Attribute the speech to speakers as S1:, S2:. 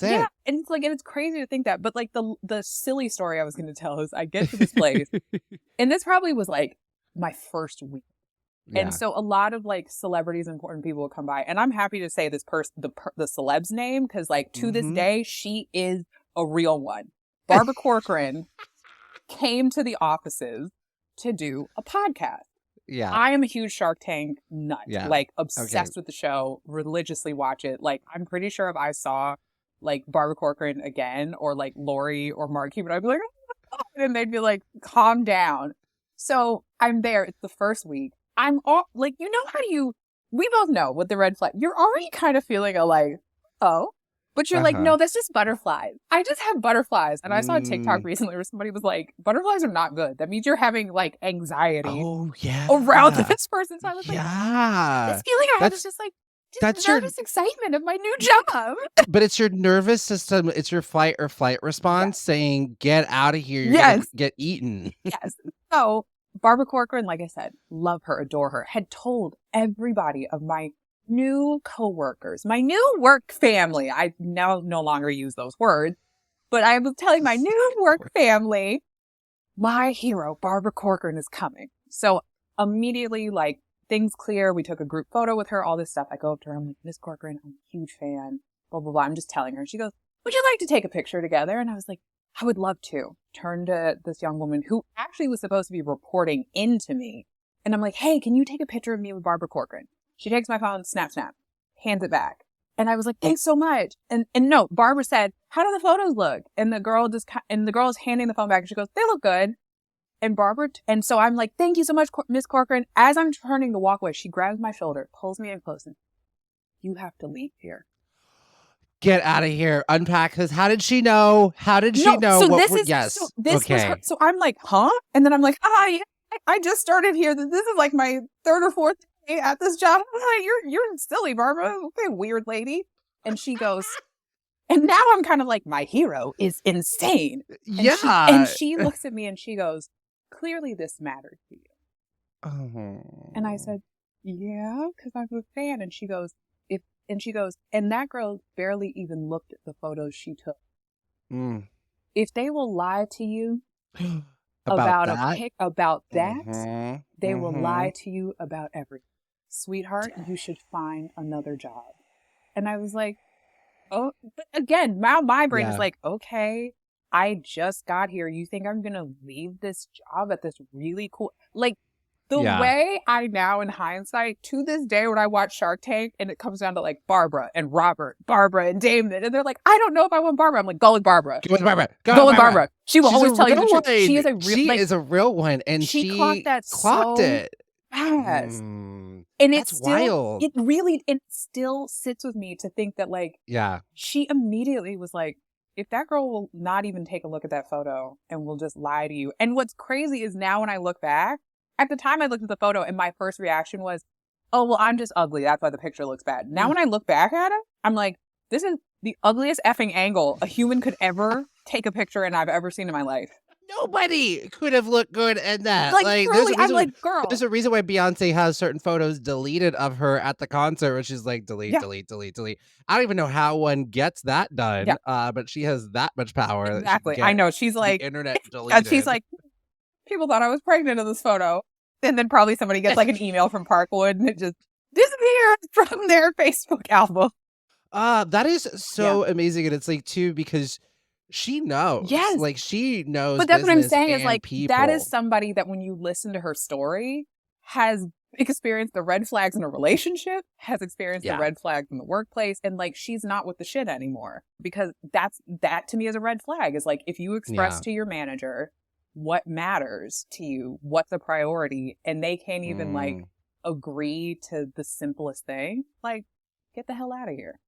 S1: That's
S2: Yeah,
S1: it.
S2: and it's like, and it's crazy to think that, but like the silly story I was going to tell is I get to this place, and this probably was like my first week. And
S1: Yeah.
S2: so a lot of like celebrities and important people will come by, and I'm happy to say this person, the celeb's name, because like to this
S1: Mm-hmm.
S2: day she is a real one. Barbara Corcoran came to the offices to do a podcast.
S1: Yeah.
S2: I am a huge Shark Tank nut,
S1: Yeah.
S2: like
S1: Okay.
S2: obsessed with the show, religiously watch it. Like I'm pretty sure if I saw like Barbara Corcoran again or like Lori or Mark Cuban, I'd be like, and they'd be like, calm down. So I'm there. It's the first week. I'm all like, you know, we both know what the red flag, you're already kind of feeling a like, oh, but you're like,
S1: Uh-huh.
S2: no, that's just butterflies. I just have butterflies. And I saw a TikTok
S1: Mm.
S2: recently where somebody was like, butterflies are not good. That means you're having like anxiety
S1: Oh
S2: around
S1: yeah.
S2: this person. So I was like,
S1: Yeah.
S2: this feeling I have is
S1: That's
S2: just like, just
S1: that's your
S2: nervous excitement of my new job.
S1: but it's your nervous system, it's your fight or flight
S2: Yes.
S1: response saying, get out of here, you're gonna
S2: Yes.
S1: get eaten.
S2: Yes. So Barbara Corcoran, like I said, love her, adore her, had told everybody of my new coworkers, my new work family. I now no longer use those words, but I was telling my new work family, my hero, Barbara Corcoran, is coming. So immediately, like, things clear. We took a group photo with her, all this stuff. I go up to her. I'm like, Miss Corcoran, I'm a huge fan, blah, blah, blah. I'm just telling her. She goes, would you like to take a picture together? And I was like, I would love to. Turn to this young woman who actually was supposed to be reporting into me. And I'm like, hey, can you take a picture of me with Barbara Corcoran? She takes my phone, snap, snap, hands it back. And I was like, thanks so much. And no, Barbara said, how do the photos look? And the girl is handing the phone back and she goes, they look good. And and so I'm like, thank you so much, Miss Corcoran. As I'm turning to walk away, she grabs my shoulder, pulls me in close, and you have to leave here.
S1: Get out of here. Unpack this. How did she know? How did she
S2: No,
S1: know
S2: so
S1: what
S2: this
S1: we're
S2: is, so
S1: yes.
S2: this was her.
S1: Okay.
S2: So I'm like, huh? And then I'm like, hi, I just started here. This is like my third or fourth day at this job. Hi, you're silly, Barbara. Okay, weird lady. And she goes, and now I'm kind of like, my hero is insane. And
S1: Yeah.
S2: she looks at me and she goes, clearly this mattered to you. And I
S1: Oh.
S2: said, yeah, because I'm a fan. And she goes, and that girl barely even looked at the photos she took.
S1: Mm.
S2: If they will lie to you
S1: About
S2: about
S1: that?
S2: about that,
S1: Mhm.
S2: they will lie
S1: Mhm.
S2: to you about everything. Sweetheart, you should find another job. And I was like, oh, but again, now my brain is
S1: Yeah.
S2: like, okay, I just got here. You think I'm going to leave this job at this really cool, like, the
S1: Yeah.
S2: way I now, in hindsight, to this day, when I watch Shark Tank and it comes down to like Barbara and Robert, Barbara and Damon, and they're like, I don't know if I want Barbara. I'm like, go with Barbara.
S1: Go with Barbara. Go
S2: Go
S1: with
S2: with
S1: Barbara.
S2: Barbara. She will
S1: She's a
S2: always tell you the
S1: real
S2: truth.
S1: one.
S2: She is a real,
S1: She
S2: like,
S1: is a real one, and
S2: she clocked
S1: she
S2: that
S1: clocked
S2: so
S1: it.
S2: fast.
S1: Mm.
S2: And
S1: That's wild.
S2: it still sits with me to think that, like,
S1: Yeah.
S2: she immediately was like, if that girl will not even take a look at that photo and will just lie to you. And what's crazy is now when I look back, at the time I looked at the photo and my first reaction was, oh, well, I'm just ugly. That's why the picture looks bad. Now when I look back at it, I'm like, this is the ugliest effing angle a human could ever take a picture in I've ever seen in my life.
S1: Nobody could have looked good in that.
S2: Like,
S1: Like,
S2: truly, I'm like, girl.
S1: there's a reason why Beyonce has certain photos deleted of her at the concert, where she's like, delete,
S2: Yeah,
S1: delete, delete, delete. I don't even know how one gets that
S2: yeah,
S1: done. But she has that much power that she can
S2: exactly. I
S1: get
S2: know. She's
S1: the
S2: like,
S1: internet
S2: and she's
S1: deleted.
S2: like, people thought I was pregnant in this photo. And then probably somebody gets like an email from Parkwood and it just disappears from their Facebook album.
S1: That is
S2: Yeah.
S1: so amazing, and it's like too because she knows,
S2: Yes.
S1: like she knows
S2: But that's what I'm
S1: business
S2: saying is
S1: and
S2: like, that is
S1: people.
S2: somebody that when you listen to her story has experienced the red flags in a relationship, has experienced the
S1: Yeah.
S2: red flags in the workplace. And like, she's not with the shit anymore because that to me is a red flag is like, if you express
S1: Yeah.
S2: to your manager what matters to you, what's a priority, and they can't even like
S1: Mm.
S2: agree to the simplest thing, like, get the hell out of here.